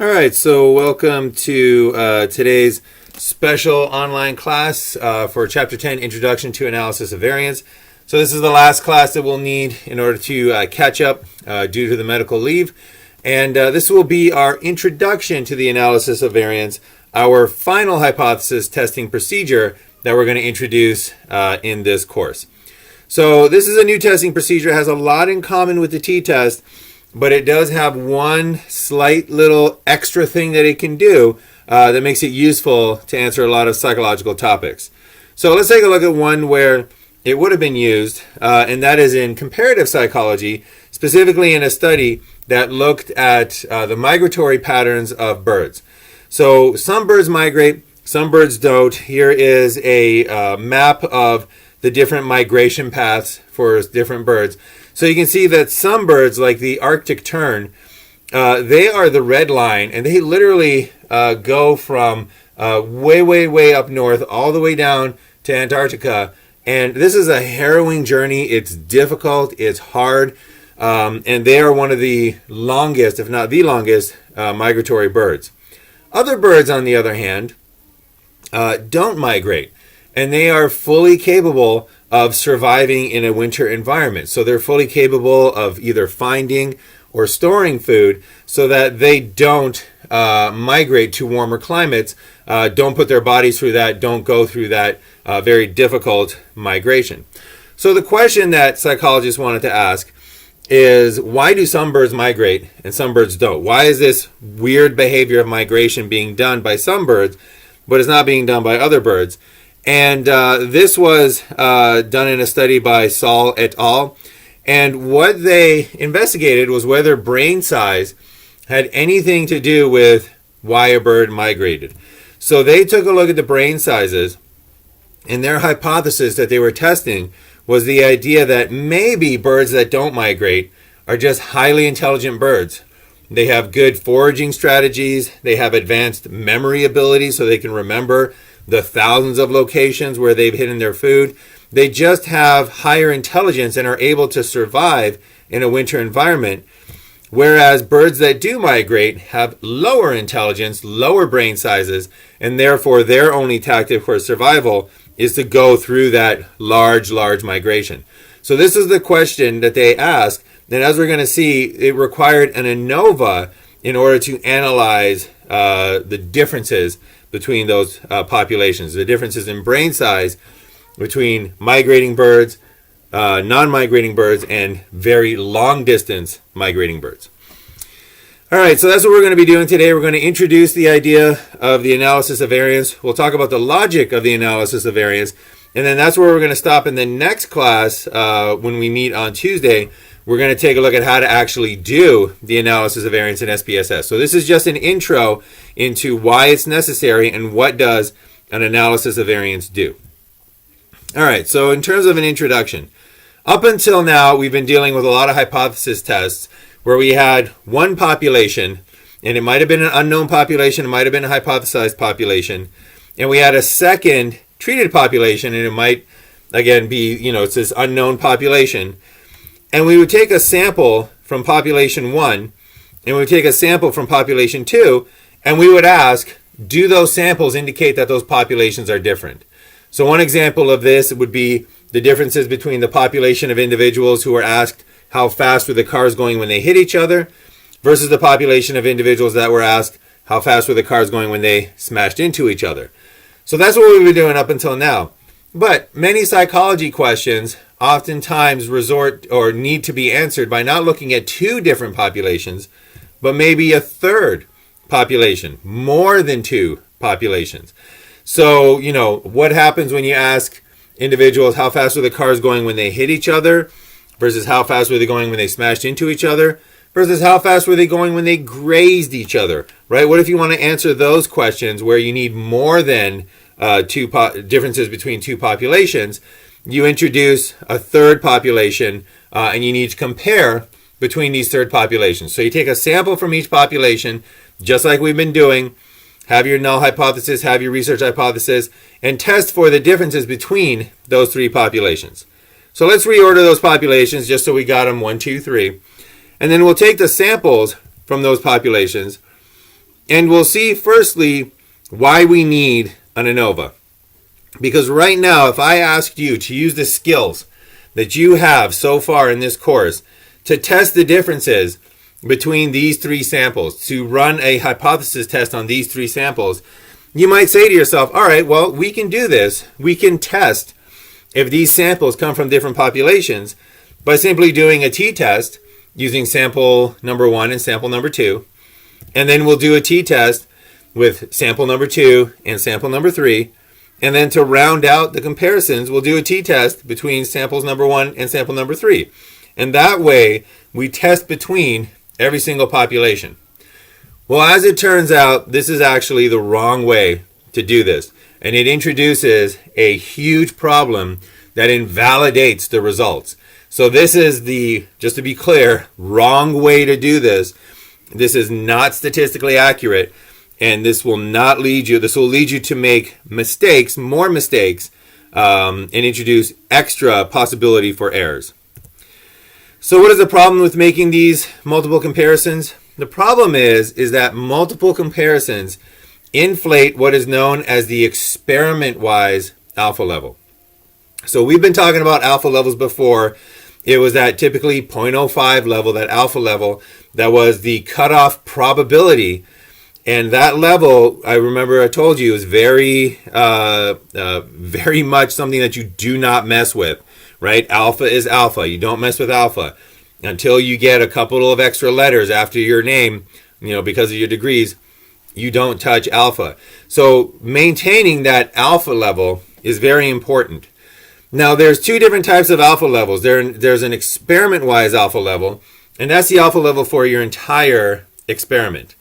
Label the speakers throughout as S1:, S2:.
S1: All right, so welcome to today's special online class for Chapter 10, Introduction to Analysis of Variance. So this is the last class that we'll need in order to catch up due to the medical leave. And this will be our introduction to the analysis of variance, our final hypothesis testing procedure that we're going to introduce in this course. So this is a new testing procedure. It has a lot in common with the t-test, but it does have one slight little extra thing that it can do that makes it useful to answer a lot of psychological topics. So let's take a look at one where it would have been used, and that is in comparative psychology, specifically in a study that looked at the migratory patterns of birds. So some birds migrate, some birds don't. Here is a map of the different migration paths for different birds. So you can see that some birds, like the Arctic tern, they are the red line, and they literally go from way up north all the way down to Antarctica. And this is a harrowing journey. It's difficult, it's hard, and they are one of the longest, if not the longest, migratory birds. Other birds, on the other hand, don't migrate, and they are fully capable of surviving in a winter environment. So they're fully capable of either finding or storing food so that they don't migrate to warmer climates, don't put their bodies through that, don't go through that very difficult migration. So the question that psychologists wanted to ask is, why do some birds migrate and some birds don't? Why is this weird behavior of migration being done by some birds, but it's not being done by other birds? And this was done in a study by Saul et al. And what they investigated was whether brain size had anything to do with why a bird migrated. So they took a look at the brain sizes, and their hypothesis that they were testing was the idea that maybe birds that don't migrate are just highly intelligent birds. They have good foraging strategies, they have advanced memory abilities so they can remember the thousands of locations where they've hidden their food. They just have higher intelligence and are able to survive in a winter environment. Whereas birds that do migrate have lower intelligence, lower brain sizes, and therefore their only tactic for survival is to go through that large migration. So this is the question that they asked. And as we're going to see, it required an ANOVA in order to analyze the differences between those populations, the differences in brain size between migrating birds, non-migrating birds, and very long distance migrating birds. All right, so that's what we're going to be doing today. We're going to introduce the idea of the analysis of variance. We'll talk about the logic of the analysis of variance, and then that's where we're going to stop in the next class when we meet on Tuesday. We're going to take a look at how to actually do the analysis of variance in SPSS. So this is just an intro into why it's necessary and what does an analysis of variance do. All right, so in terms of an introduction, up until now, we've been dealing with a lot of hypothesis tests where we had one population, and it might have been an unknown population, it might have been a hypothesized population, and we had a second treated population, and it might, again, be, it's this unknown population. And we would take a sample from population 1, and we would take a sample from population 2, and we would ask, do those samples indicate that those populations are different? So one example of this would be the differences between the population of individuals who were asked how fast were the cars going when they hit each other versus the population of individuals that were asked how fast were the cars going when they smashed into each other. So that's what we've been doing up until now. But many psychology questions oftentimes resort or need to be answered by not looking at two different populations, but maybe a third population, more than two populations. So, what happens when you ask individuals how fast were the cars going when they hit each other versus how fast were they going when they smashed into each other versus how fast were they going when they grazed each other, right? What if you want to answer those questions where you need more than two differences between two populations? You introduce a third population, and you need to compare between these third populations. So you take a sample from each population, just like we've been doing, have your null hypothesis, have your research hypothesis, and test for the differences between those three populations. So let's reorder those populations just so we got them 1, 2, 3. And then we'll take the samples from those populations And we'll see firstly why we need an ANOVA. Because right now, if I asked you to use the skills that you have so far in this course to test the differences between these three samples, to run a hypothesis test on these three samples, you might say to yourself, all right, well, we can do this. We can test if these samples come from different populations by simply doing a t-test using sample number 1 and sample number 2. And then we'll do a t-test with sample number 2 and sample number 3. And then to round out the comparisons, we'll do a t-test between samples number 1 and sample number 3. And that way, we test between every single population. Well, as it turns out, this is actually the wrong way to do this. And it introduces a huge problem that invalidates the results. So this is the, just to be clear, wrong way to do this. This is not statistically accurate, and this will not lead you, this will lead you to make mistakes, more mistakes, and introduce extra possibility for errors. So what is the problem with making these multiple comparisons? The problem is that multiple comparisons inflate what is known as the experiment-wise alpha level. So we've been talking about alpha levels before. It was that typically 0.05 level, that alpha level, that was the cutoff probability. And that level, I remember I told you, is very much something that you do not mess with, right? Alpha is alpha. You don't mess with alpha until you get a couple of extra letters after your name, because of your degrees. You don't touch alpha. So maintaining that alpha level is very important. Now, there's two different types of alpha levels. There's an experiment-wise alpha level, and that's the alpha level for your entire experiment.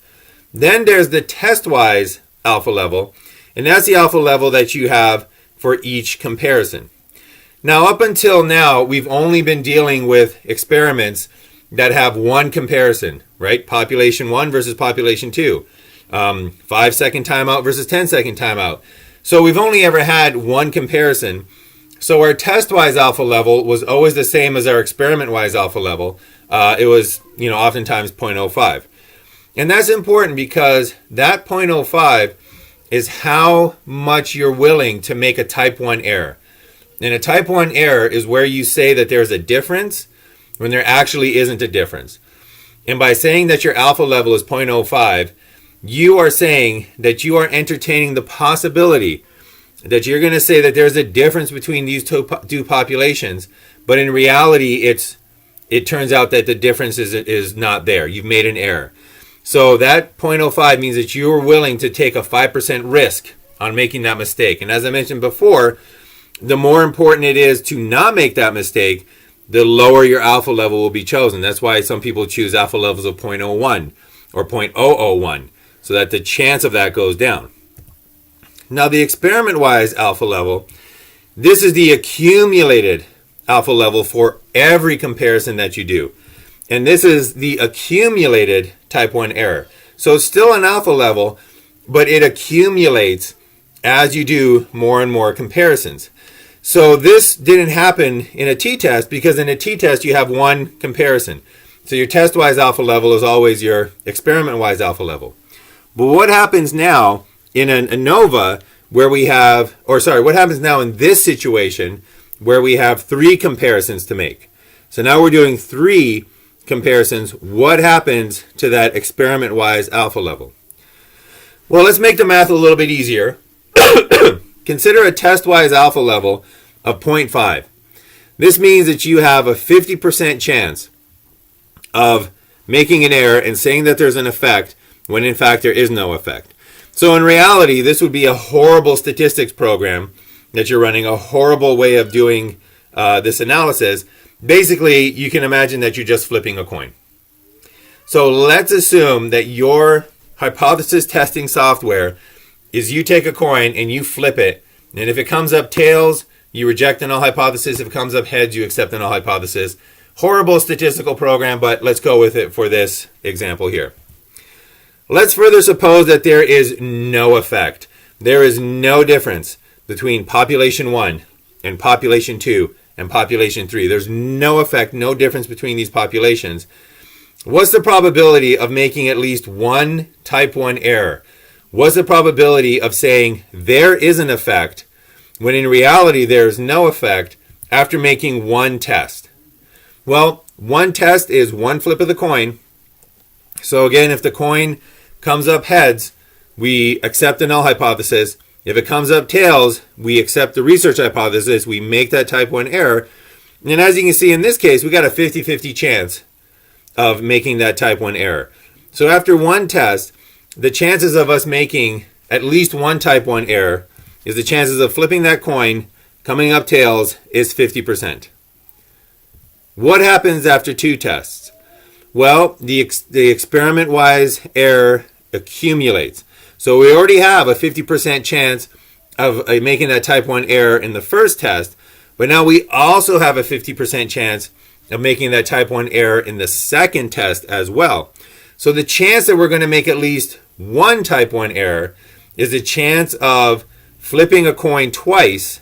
S1: Then there's the test-wise alpha level, and that's the alpha level that you have for each comparison. Now, up until now, we've only been dealing with experiments that have one comparison, right? Population 1 versus population 2. 5-second timeout versus 10-second timeout. So we've only ever had one comparison. So our test-wise alpha level was always the same as our experiment-wise alpha level. It was, oftentimes 0.05. And that's important because that 0.05 is how much you're willing to make a type 1 error. And a type 1 error is where you say that there's a difference when there actually isn't a difference. And by saying that your alpha level is 0.05, you are saying that you are entertaining the possibility that you're going to say that there's a difference between these two populations, but in reality, it turns out that the difference is not there. You've made an error. So that 0.05 means that you are willing to take a 5% risk on making that mistake. And as I mentioned before, the more important it is to not make that mistake, the lower your alpha level will be chosen. That's why some people choose alpha levels of 0.01 or 0.001, so that the chance of that goes down. Now, the experiment-wise alpha level, this is the accumulated alpha level for every comparison that you do. And this is the accumulated type 1 error. So it's still an alpha level, but it accumulates as you do more and more comparisons. So this didn't happen in a t-test because in a t-test you have one comparison. So your test-wise alpha level is always your experiment-wise alpha level. But what happens now in an ANOVA where we have, what happens now in this situation where we have 3 comparisons to make? So now we're doing 3 comparisons. What happens to that experiment-wise alpha level? Well, let's make the math a little bit easier. Consider a test-wise alpha level of 0.5. This means that you have a 50% chance of making an error and saying that there's an effect when in fact there is no effect. So in reality, this would be a horrible statistics program that you're running, a horrible way of doing this analysis. Basically, you can imagine that you're just flipping a coin. So let's assume that your hypothesis testing software is you take a coin and you flip it, and if it comes up tails, you reject a null hypothesis. If it comes up heads, you accept a null hypothesis. Horrible statistical program, but let's go with it for this example here. Let's further suppose that there is no effect. There is no difference between population 1 and population 2 and population 3. There's no effect, no difference between these populations. what's the probability of making at least one type 1 error? What's the probability of saying there is an effect when in reality there's no effect after making one test? Well, one test is one flip of the coin. So again, if the coin comes up heads, we accept the null hypothesis. If it comes up tails, we accept the research hypothesis. We make that type 1 error. And as you can see in this case, we got a 50-50 chance of making that type 1 error. So after one test, the chances of us making at least one type 1 error is the chances of flipping that coin, coming up tails, is 50%. What happens after two tests? Well, the experiment-wise error accumulates. So we already have a 50% chance of making that type 1 error in the first test, but now we also have a 50% chance of making that type 1 error in the second test as well. So the chance that we're going to make at least one type 1 error is the chance of flipping a coin twice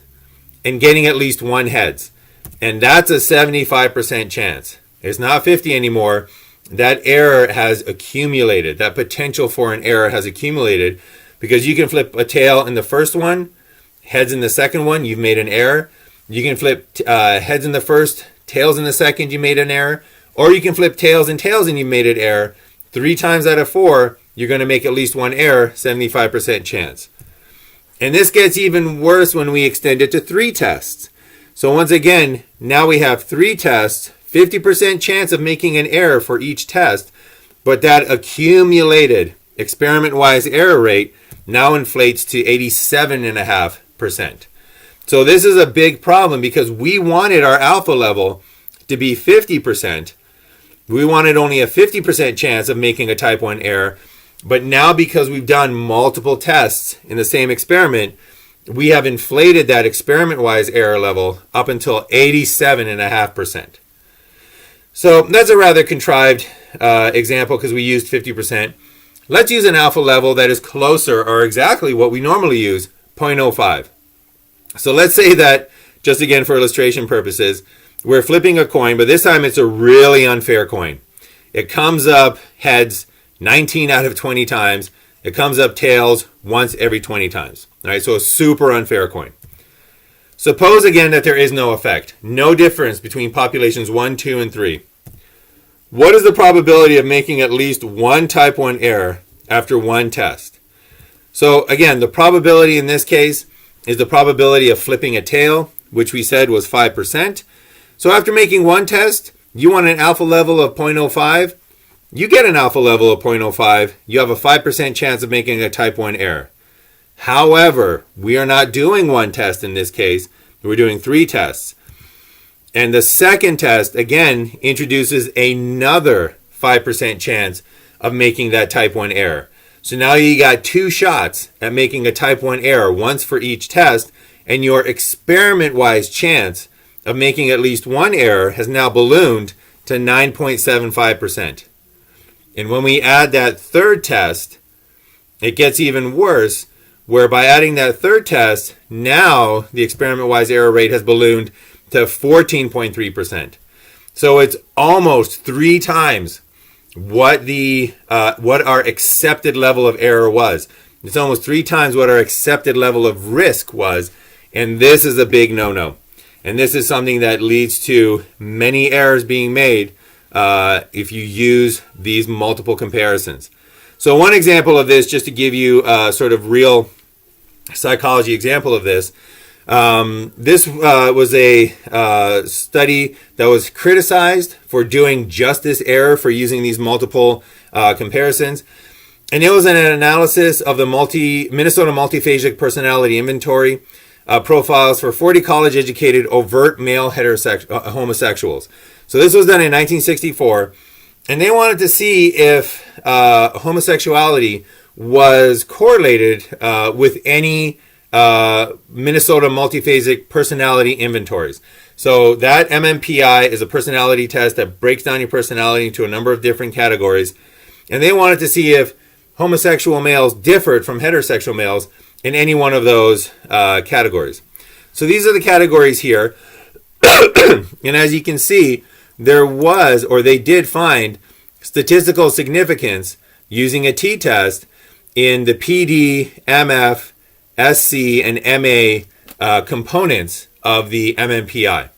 S1: and getting at least one heads. And that's a 75% chance. It's not 50 anymore. That error has accumulated. That potential for an error has accumulated because you can flip a tail in the first one, heads in the second one, you've made an error. You can flip heads in the first, tails in the second, you made an error. Or you can flip tails and you made an error. 3 times out of 4, you're going to make at least one error, 75% chance. And this gets even worse when we extend it to 3 tests. So once again, now we have 3 tests, 50% chance of making an error for each test, but that accumulated experiment-wise error rate now inflates to 87.5%. So this is a big problem because we wanted our alpha level to be 50%. We wanted only a 50% chance of making a type 1 error, but now because we've done multiple tests in the same experiment, we have inflated that experiment-wise error level up until 87.5%. So that's a rather contrived example because we used 50%. Let's use an alpha level that is closer or exactly what we normally use, 0.05. So let's say that, just again for illustration purposes, we're flipping a coin, but this time it's a really unfair coin. It comes up heads 19 out of 20 times. It comes up tails once every 20 times. All right, so a super unfair coin. Suppose again that there is no effect, no difference between populations 1, 2, and 3. What is the probability of making at least one type 1 error after one test? So again, the probability in this case is the probability of flipping a tail, which we said was 5%. So after making one test, you want an alpha level of 0.05. You get an alpha level of 0.05. You have a 5% chance of making a type 1 error. However, we are not doing one test in this case. We're doing 3 tests. And the second test, again, introduces another 5% chance of making that type 1 error. So now you got 2 shots at making a type 1 error, once for each test, and your experiment-wise chance of making at least one error has now ballooned to 9.75%. And when we add that third test, it gets even worse, where by adding that third test, now the experiment-wise error rate has ballooned to 14.3%. So it's almost 3 times what our accepted level of error was. It's almost 3 times what our accepted level of risk was, and this is a big no-no. And this is something that leads to many errors being made if you use these multiple comparisons. So one example of this, just to give you a sort of real psychology example of this, this was a study that was criticized for doing just this error, for using these multiple comparisons. And it was an analysis of the Minnesota Multiphasic Personality Inventory profiles for 40 college-educated overt male homosexuals. So this was done in 1964, and they wanted to see if homosexuality was correlated with any Minnesota Multiphasic Personality Inventories. So that MMPI is a personality test that breaks down your personality into a number of different categories, and they wanted to see if homosexual males differed from heterosexual males in any one of those categories. So these are the categories here. And as you can see, they did find statistical significance using a t-test in the PD, MF, SC, and MA components of the MMPI.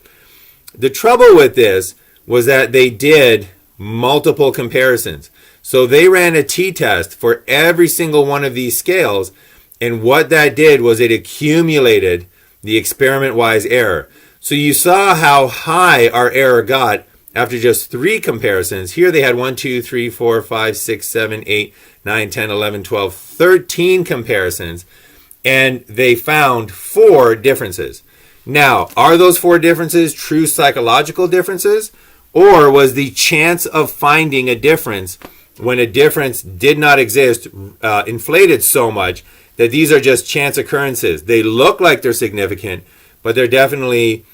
S1: The trouble with this was that they did multiple comparisons. So they ran a t-test for every single one of these scales, and what that did was it accumulated the experiment-wise error. So you saw how high our error got after just 3 comparisons. Here they had 1, 2, 3, 4, 5, 6, 7, 8, 9, 10, 11, 12, 13 comparisons, and they found 4 differences. Now, are those 4 differences true psychological differences, or was the chance of finding a difference when a difference did not exist inflated so much that these are just chance occurrences? They look like they're significant, but they're definitely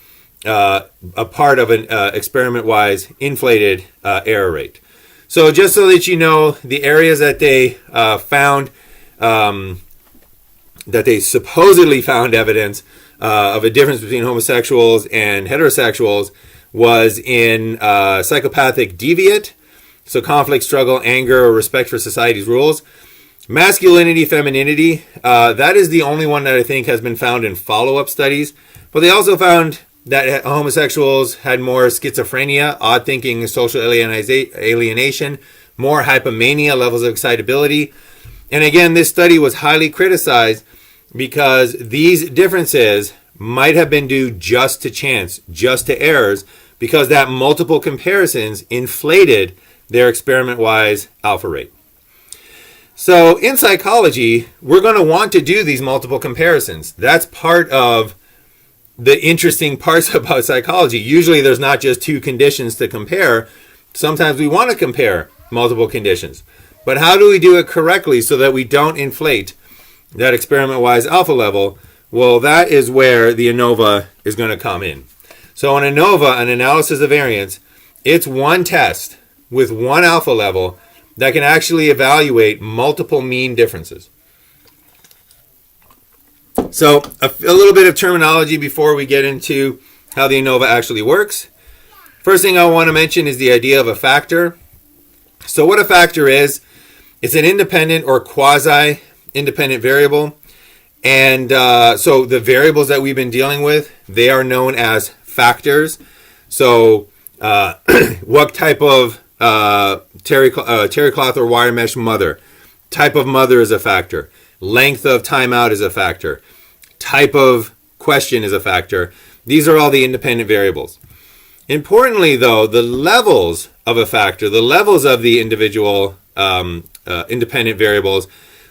S1: a part of an experiment-wise inflated error rate. So just so that you know, the areas that they found, that they supposedly found evidence of a difference between homosexuals and heterosexuals was in psychopathic deviant, so conflict, struggle, anger, or respect for society's rules. Masculinity, femininity, that is the only one that I think has been found in follow-up studies. But they also found that homosexuals had more schizophrenia, odd thinking, social alienation, more hypomania, levels of excitability. And again, this study was highly criticized because these differences might have been due just to chance, just to errors, because that multiple comparisons inflated their experiment-wise alpha rate. So in psychology, we're going to want to do these multiple comparisons. That's part of the interesting parts about psychology. Usually there's not just 2 conditions to compare. Sometimes we want to compare multiple conditions. But how do we do it correctly so that we don't inflate that experiment-wise alpha level? Well, that is where the ANOVA is going to come in. So an ANOVA, an analysis of variance, it's one test with one alpha level that can actually evaluate multiple mean differences. So a little bit of terminology before we get into how the ANOVA actually works. First thing I want to mention is the idea of a factor. So what a factor is, it's an independent or quasi-independent variable. And so the variables that we've been dealing with, they are known as factors. So what type of terry cloth or wire mesh mother? Type of mother is a factor. Length of timeout is a factor. Type of question is a factor. These are all the independent variables. Importantly, though, the levels of a factor, the levels of the individual independent variables,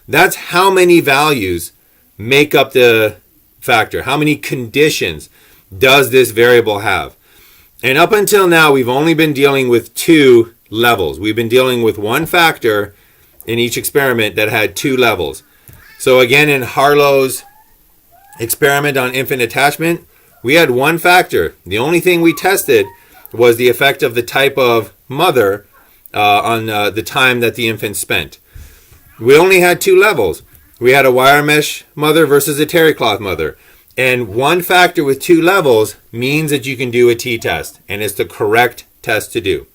S1: that's how many values make up the factor. How many conditions does this variable have? And up until now, we've only been dealing with 2 levels. We've been dealing with one factor in each experiment that had 2 levels. So again, in Harlow's experiment on infant attachment, we had one factor. The only thing we tested was the effect of the type of mother on the time that the infant spent. We only had 2 levels. We had a wire mesh mother versus a terry cloth mother. And one factor with 2 levels means that you can do a t-test, and it's the correct test to do.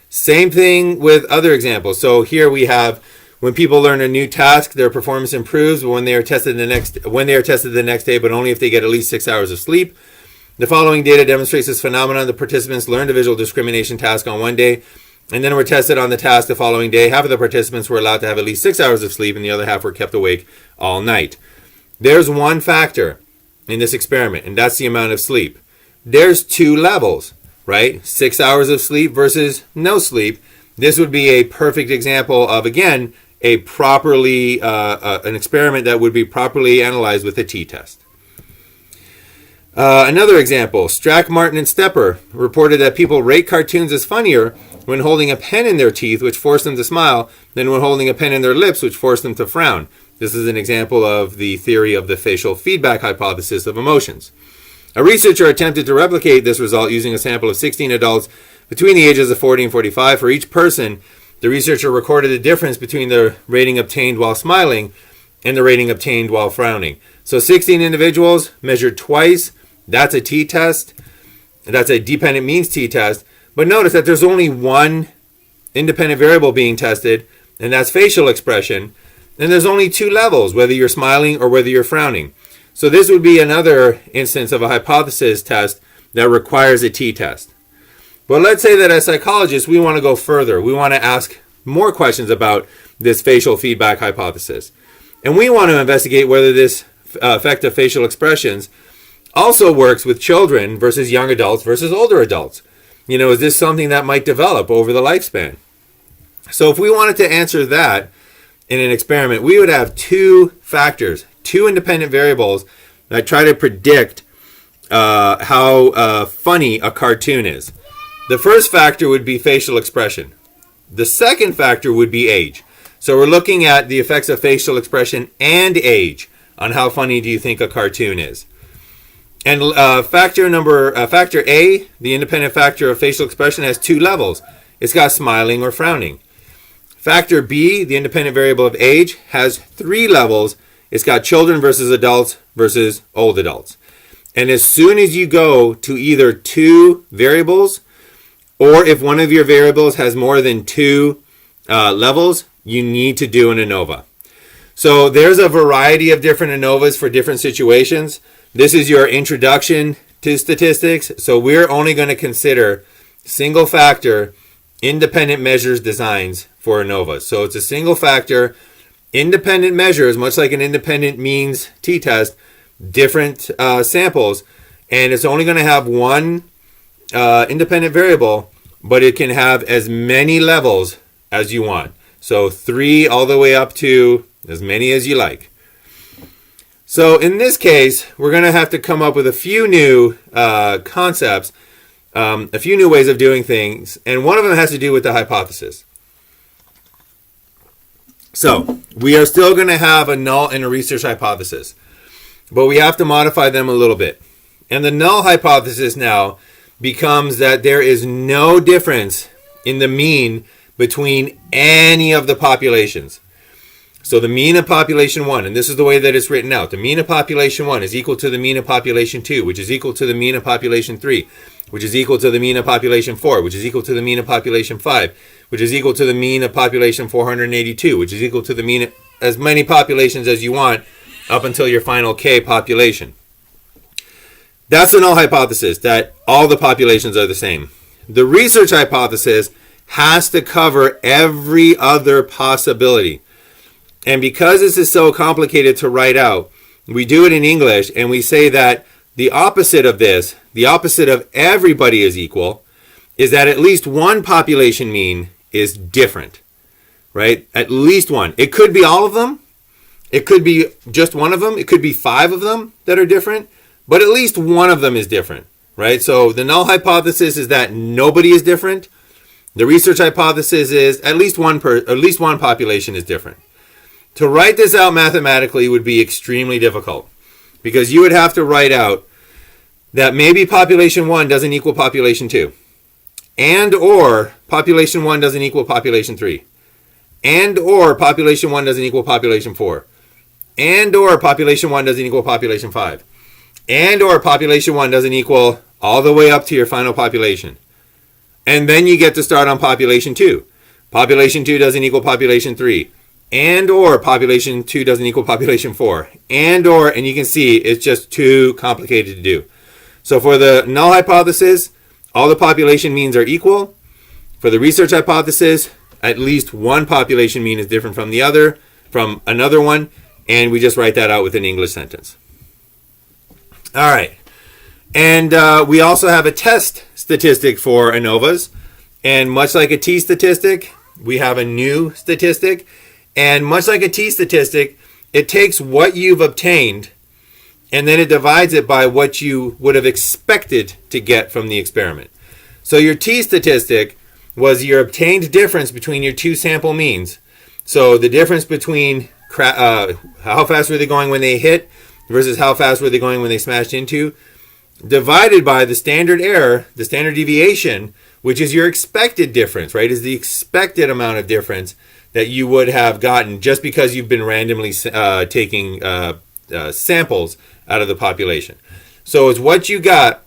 S1: Same thing with other examples. So here we have when people learn a new task, their performance improves when they are tested the next day, but only if they get at least 6 hours of sleep. The following data demonstrates this phenomenon. The participants learned a visual discrimination task on one day and then were tested on the task the following day. Half of the participants were allowed to have at least 6 hours of sleep, and the other half were kept awake all night. There's one factor in this experiment, and that's the amount of sleep. There's 2 levels, right? 6 hours of sleep versus no sleep. This would be a perfect example of, again, a properly an experiment that would be properly analyzed with a t-test. Another example, Strack, Martin, and Stepper reported that people rate cartoons as funnier when holding a pen in their teeth, which forced them to smile, than when holding a pen in their lips, which forced them to frown. This is an example of the theory of the facial feedback hypothesis of emotions. A researcher attempted to replicate this result using a sample of 16 adults between the ages of 40 and 45. For each person, the researcher recorded the difference between the rating obtained while smiling and the rating obtained while frowning. So 16 individuals measured twice. That's a t-test. That's a dependent means t-test. But notice that there's only one independent variable being tested, and that's facial expression, then there's only two levels, whether you're smiling or whether you're frowning. So this would be another instance of a hypothesis test that requires a t-test. But let's say that as psychologists, we want to go further. We want to ask more questions about this facial feedback hypothesis. And we want to investigate whether this effect of facial expressions also works with children versus young adults versus older adults. Is this something that might develop over the lifespan? So if we wanted to answer that in an experiment, we would have two factors, two independent variables that try to predict how funny a cartoon is. The first factor would be facial expression. The second factor would be age. So we're looking at the effects of facial expression and age on how funny do you think a cartoon is. And factor A, the independent factor of facial expression, has two levels. It's got smiling or frowning. Factor B, the independent variable of age, has three levels. It's got children versus adults versus old adults. And as soon as you go to either two variables, or if one of your variables has more than two levels, you need to do an ANOVA. So there's a variety of different ANOVAs for different situations. This is your introduction to statistics. So we're only going to consider single factor independent measures designs for ANOVAs. So it's a single factor independent measures, much like an independent means t-test, different samples. And it's only going to have one independent variable, but it can have as many levels as you want. So 3 all the way up to as many as you like. So in this case, we're going to have to come up with a few new concepts, a few new ways of doing things, and one of them has to do with the hypothesis. So we are still going to have a null and a research hypothesis, but we have to modify them a little bit. And the null hypothesis now becomes that there is no difference in the mean between any of the populations. So the mean of population 1, and this is the way that it's written out, the mean of population 1 is equal to the mean of population 2, which is equal to the mean of population 3, which is equal to the mean of population 4, which is equal to the mean of population 5, which is equal to the mean of population 482, which is equal to the mean of as many populations as you want up until your final K population. That's the null hypothesis, that all the populations are the same. The research hypothesis has to cover every other possibility. And because this is so complicated to write out, we do it in English and we say that the opposite of this, the opposite of everybody is equal, is that at least one population mean is different, right? At least one. It could be all of them. It could be just one of them. It could be 5 of them that are different, but at least one of them is different, right? So the null hypothesis is that nobody is different. The research hypothesis is at least one population is different. To write this out mathematically would be extremely difficult because you would have to write out that maybe population 1 doesn't equal population 2, and or population 1 doesn't equal population 3, and or population 1 doesn't equal population 4, and or population 1 doesn't equal population 5, and or population 1 doesn't equal all the way up to your final population. And then you get to start on population 2. Population 2 doesn't equal population 3. And or population 2 doesn't equal population 4. And you can see it's just too complicated to do. So for the null hypothesis, all the population means are equal. For the research hypothesis, at least one population mean is different from the other, from another one, and we just write that out with an English sentence. All right. And we also have a test statistic for ANOVAs. And much like a t-statistic, we have a new statistic. And much like a t-statistic, it takes what you've obtained and then it divides it by what you would have expected to get from the experiment. So your t-statistic was your obtained difference between your two sample means. So the difference between how fast were they going when they hit versus how fast were they going when they smashed into, divided by the standard error, the standard deviation, which is your expected difference, right? Is the expected amount of difference that you would have gotten just because you've been randomly taking samples out of the population. So it's what you got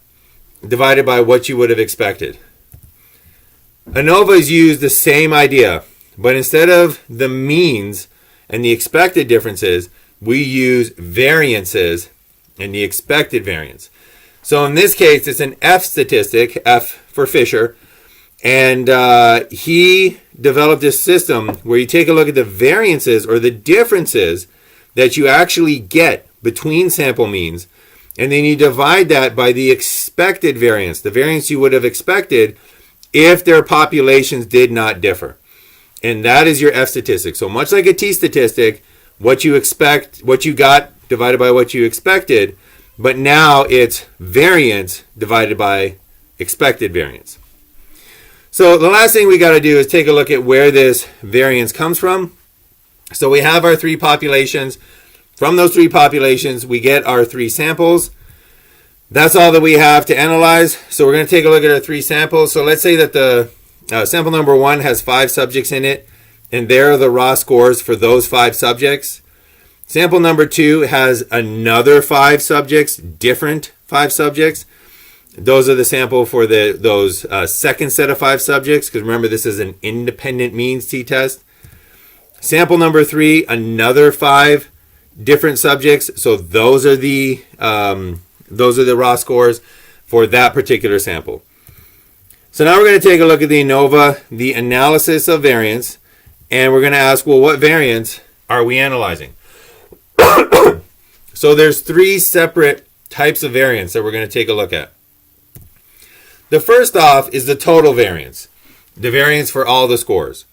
S1: divided by what you would have expected. ANOVAs use the same idea, but instead of the means and the expected differences, we use variances and the expected variance. So in this case, it's an F statistic, F for Fisher, and he developed this system where you take a look at the variances or the differences that you actually get between sample means, and then you divide that by the expected variance, the variance you would have expected if their populations did not differ. And that is your F statistic. So much like a T statistic, what you expect, what you got divided by what you expected, but now it's variance divided by expected variance. So the last thing we got to do is take a look at where this variance comes from. So we have our three populations. From those three populations, we get our three samples. That's all that we have to analyze. So we're going to take a look at our three samples. So let's say that the sample number 1 has 5 subjects in it, and there are the raw scores for those 5 subjects. Sample number 2 has another 5 subjects, different 5 subjects. Those are the sample for those second set of 5 subjects, because remember, this is an independent means t-test. Sample number 3, another 5 different subjects. So those are the raw scores for that particular sample. So now we're going to take a look at the ANOVA, the analysis of variance, and we're going to ask, well, what variance are we analyzing? So there's 3 separate types of variance that we're going to take a look at. The first off is the total variance, the variance for all the scores.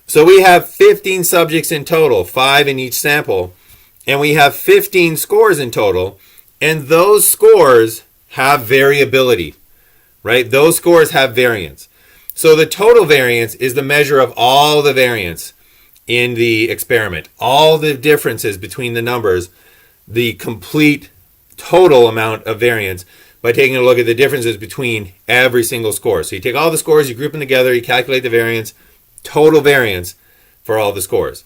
S1: So we have 15 subjects in total, 5 in each sample, and we have 15 scores in total, and those scores have variability, right? Those scores have variance. So the total variance is the measure of all the variance in the experiment, all the differences between the numbers, the complete total amount of variance, by taking a look at the differences between every single score. So you take all the scores, you group them together, you calculate the variance, total variance for all the scores.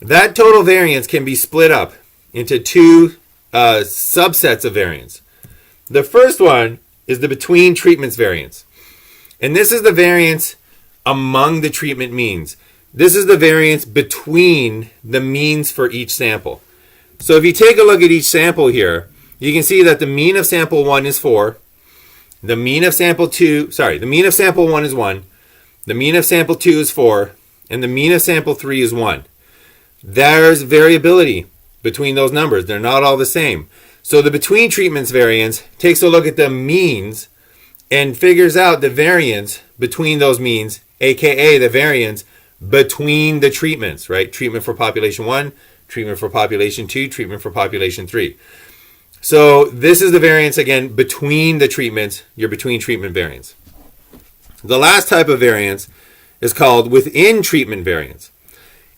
S1: That total variance can be split up into 2 subsets of variance. The first one is the between treatments variance. And this is the variance among the treatment means. This is the variance between the means for each sample. So if you take a look at each sample here, you can see that the mean of sample 1 is 4. The mean of sample 1 is 1. The mean of sample 2 is 4. And the mean of sample 3 is 1. There's variability between those numbers. They're not all the same. So the between treatments variance takes a look at the means and figures out the variance between those means, aka the variance between the treatments, right? Treatment for population 1, treatment for population 2, treatment for population 3. So this is the variance, again, between the treatments, your between treatment variance. The last type of variance is called within treatment variance.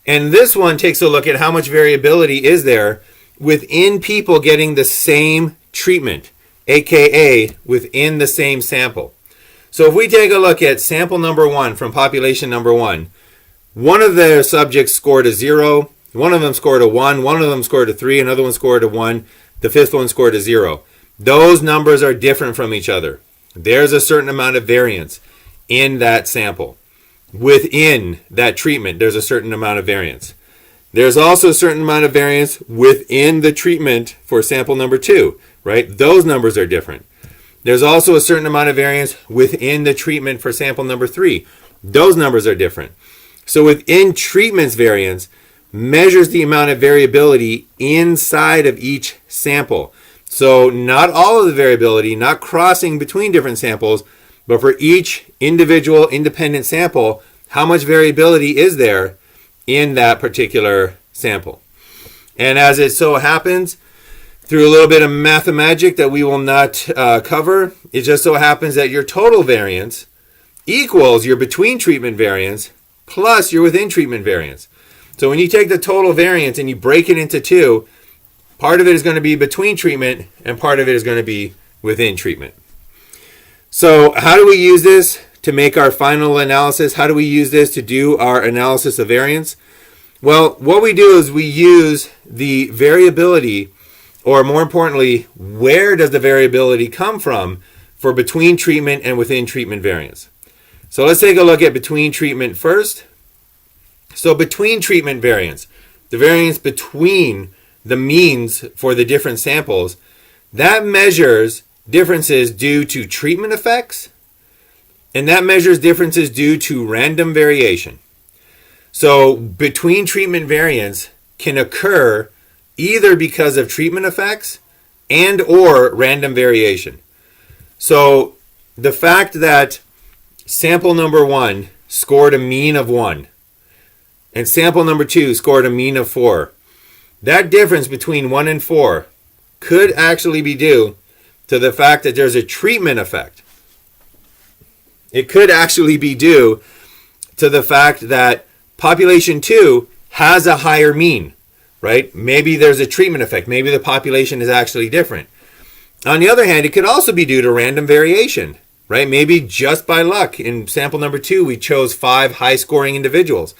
S1: And this one takes a look at how much variability is there within people getting the same treatment, aka within the same sample. So if we take a look at sample number 1 from population number 1, one of the subjects scored a 0, one of them scored a 1, one of them scored a 3, another one scored a 1, the 5th one scored a 0. Those numbers are different from each other. There's a certain amount of variance in that sample. Within that treatment, there's a certain amount of variance. There's also a certain amount of variance within the treatment for sample number 2, right? Those numbers are different. There's also a certain amount of variance within the treatment for sample number 3. Those numbers are different. So within treatments variance measures the amount of variability inside of each sample. So not all of the variability, not crossing between different samples, but for each individual independent sample, how much variability is there in that particular sample. And as it so happens, through a little bit of mathemagic that we will not cover, it just so happens that your total variance equals your between treatment variance plus your within treatment variance. So when you take the total variance and you break it into 2, part of it is going to be between treatment and part of it is going to be within treatment. So how do we use this to make our final analysis? How do we use this to do our analysis of variance? Well, what we do is we use the variability, or more importantly, where does the variability come from for between treatment and within treatment variance? So let's take a look at between treatment first. So between treatment variance, the variance between the means for the different samples, that measures differences due to treatment effects, and that measures differences due to random variation. So between treatment variance can occur either because of treatment effects and or random variation. So the fact that sample number 1 scored a mean of 1 and sample number 2 scored a mean of 4, that difference between 1 and 4 could actually be due to the fact that there's a treatment effect. It could actually be due to the fact that population 2 has a higher mean, right? Maybe there's a treatment effect. Maybe the population is actually different. On the other hand, it could also be due to random variation, right? Maybe just by luck. In sample number 2, we chose 5 high-scoring individuals.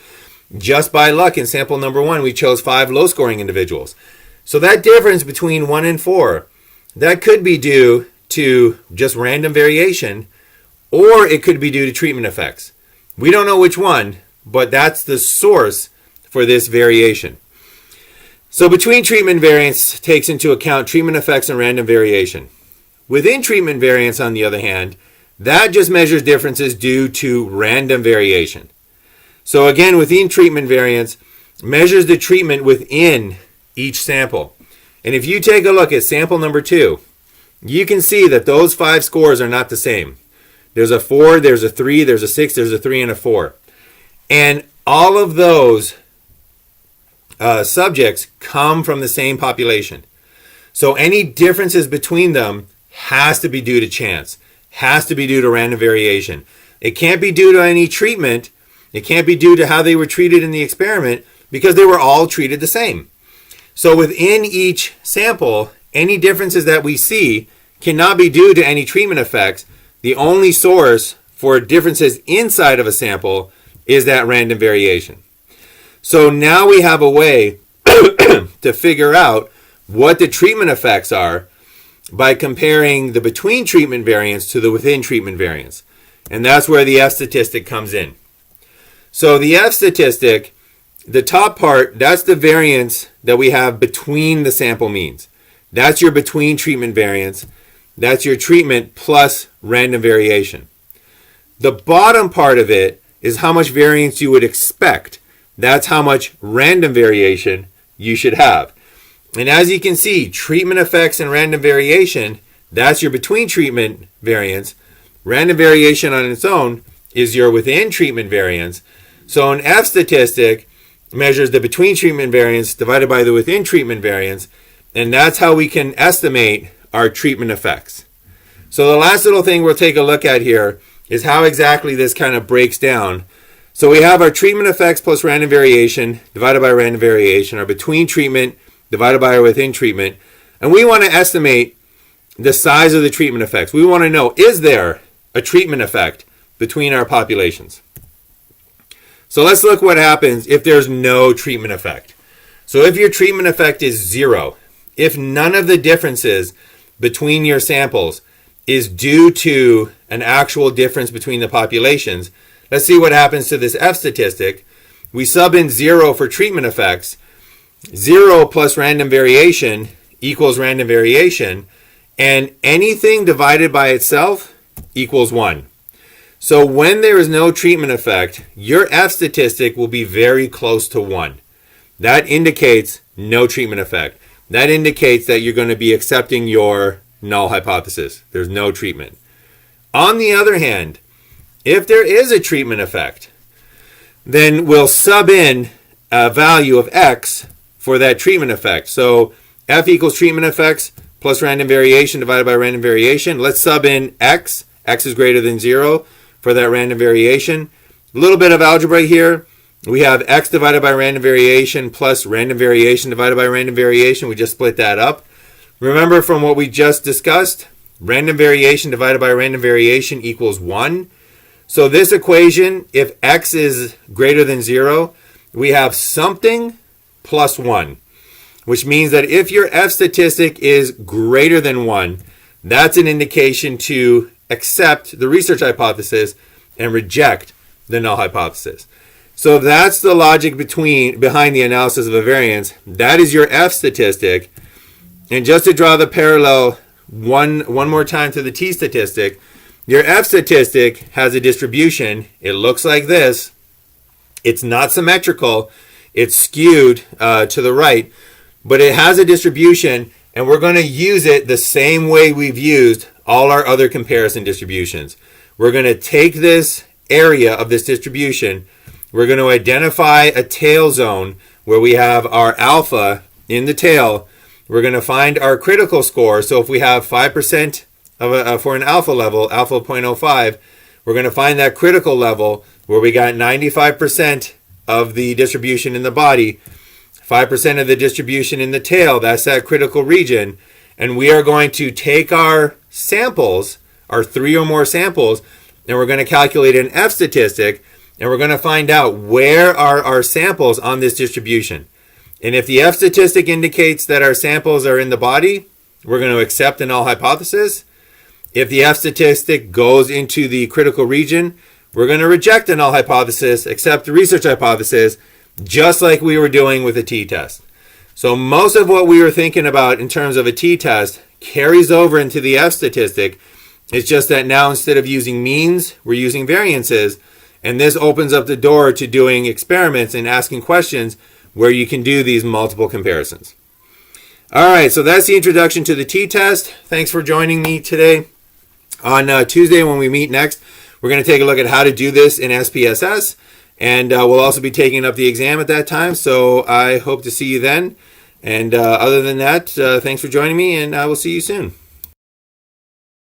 S1: Just by luck, in sample number 1, we chose 5 low-scoring individuals. So that difference between 1 and 4, that could be due to just random variation, or it could be due to treatment effects. We don't know which one, but that's the source for this variation. So between treatment variance takes into account treatment effects and random variation. Within treatment variance, on the other hand, that just measures differences due to random variation. So again, within treatment variance, measures the treatment within each sample. And if you take a look at sample number 2, you can see that those 5 scores are not the same. There's a 4, there's a 3, there's a 6, there's a 3, and a 4. And all of those subjects come from the same population. So any differences between them has to be due to chance, has to be due to random variation. It can't be due to any treatment. It can't be due to how they were treated in the experiment because they were all treated the same. So within each sample, any differences that we see cannot be due to any treatment effects. The only source for differences inside of a sample is that random variation. So now we have a way to figure out what the treatment effects are by comparing the between treatment variance to the within treatment variance. And that's where the F statistic comes in. So the F statistic, the top part, that's the variance that we have between the sample means. That's your between treatment variance. That's your treatment plus random variation. The bottom part of it is how much variance you would expect. That's how much random variation you should have. And as you can see, treatment effects and random variation, that's your between treatment variance. Random variation on its own is your within treatment variance. So an F statistic measures the between treatment variance divided by the within treatment variance, and that's how we can estimate our treatment effects. So the last little thing we'll take a look at here is how exactly this kind of breaks down. So we have our treatment effects plus random variation divided by random variation, our between treatment divided by our within treatment, and we want to estimate the size of the treatment effects. We want to know, is there a treatment effect between our populations? So let's look what happens if there's no treatment effect. So if your treatment effect is 0, if none of the differences between your samples is due to an actual difference between the populations, let's see what happens to this F statistic. We sub in 0 for treatment effects. 0 plus random variation equals random variation, and anything divided by itself equals 1. So when there is no treatment effect, your F statistic will be very close to 1. That indicates no treatment effect. That indicates that you're going to be accepting your null hypothesis. There's no treatment. On the other hand, if there is a treatment effect, then we'll sub in a value of X for that treatment effect. So F equals treatment effects plus random variation divided by random variation. Let's sub in X. X is greater than 0 for that random variation. A little bit of algebra here. We have X divided by random variation plus random variation divided by random variation. We just split that up. Remember from what we just discussed, random variation divided by random variation equals 1. So this equation, if X is greater than 0, we have something plus 1, which means that if your F statistic is greater than 1, that's an indication to accept the research hypothesis and reject the null hypothesis. So that's the logic behind the analysis of a variance. That is your F statistic. And just to draw the parallel one more time to the T statistic, your F statistic has a distribution. It looks like this. It's not symmetrical. It's skewed to the right, but it has a distribution, and we're going to use it the same way we've used all our other comparison distributions. We're going to take this area of this distribution. We're going to identify a tail zone where we have our alpha in the tail. We're going to find our critical score. So if we have 5% for an alpha level, alpha 0.05, we're going to find that critical level where we got 95% of the distribution in the body, 5% of the distribution in the tail. That's that critical region. And we are going to take our samples, our 3 or more samples, and we're going to calculate an F statistic, and we're going to find out where are our samples on this distribution. And if the F statistic indicates that our samples are in the body, we're going to accept the null hypothesis. If the F statistic goes into the critical region, we're going to reject the null hypothesis, accept the research hypothesis, just like we were doing with a t-test. So most of what we were thinking about in terms of a t-test carries over into the F statistic. It's just that now instead of using means, we're using variances. And this opens up the door to doing experiments and asking questions where you can do these multiple comparisons. All right, so that's the introduction to the t-test. Thanks for joining me today. On Tuesday when we meet next, we're going to take a look at how to do this in SPSS. And we'll also be taking up the exam at that time. So I hope to see you then. And other than that, thanks for joining me, and I will see you soon.